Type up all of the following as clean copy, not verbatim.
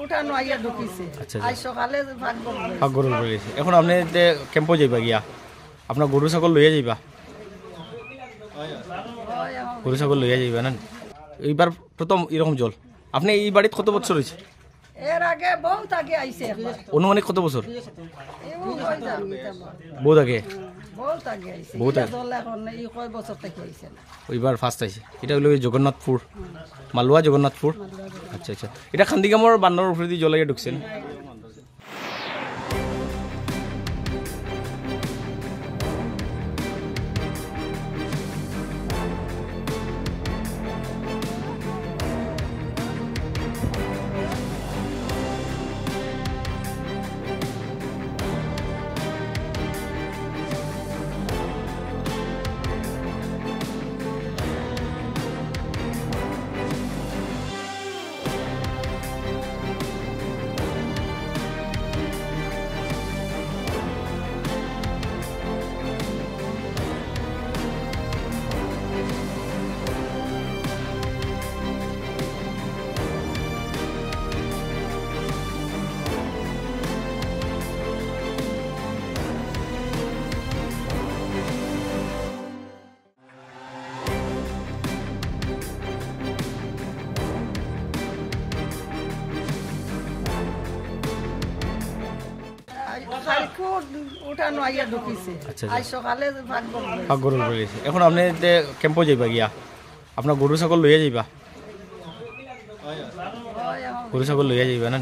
উঠানো আইয়া ঢুকিছে আচ্ছা আজ সকালে ভাগ গরুর বেরিয়েছে এখন আপনি ক্যাম্পও যাইবা গিয়া আপনার গরু ছাগল লইয়া যাইবা গরু ছাগল লইয়া যাইবা না এইবার প্রথম এরকম জল আপনি এই বাড়িতে কত বছর হয়েছে এর আগে বহুত আগে আইছে একবার অনুমানিক কত বছর বহুত বহুত আগে আগে আইছে বহুত আগে। জল এখন এই কয় বছর থেকে আইছে না ওইবার ফার্স্ট আইছে এটা হলো ওই জগন্নাথপুর মালুয়া জগন্নাথপুর আচ্ছা আচ্ছা এটা খান্দিগামর বান্নার উপরে দিয়ে জলাইয়া ঢুকছেন উঠানো আইয়া ঢুকিছে আচ্ছা আজ সকালে ভাগ গরুর বেরিয়েছে এখন আপনি ক্যাম্পও যাইবা গিয়া আপনার গরু ছাগল লইয়া যাইবা গরু ছাগল লইয়া যাইবা না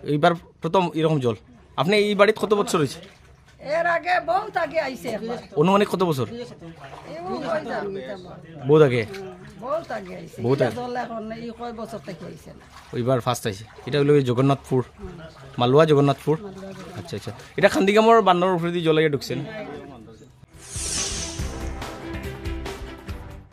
এইবার প্রথম এরকম জল আপনি এই বাড়িতে কত বছর হয়েছে এর আগে বহুত আগে আইছে একবার অনুমানিক কত বছর বহুত বহুত আগে আগে আইছে বহুত আগে। জল এখন এই কয় বছর থেকে আইছে না ওইবার ফার্স্ট আইছে এটা হলো ওই জগন্নাথপুর মালুয়া জগন্নাথপুর আচ্ছা আচ্ছা এটা খান্দিগামর বান্নার উপরে দিয়ে জলাইয়া ঢুকছেন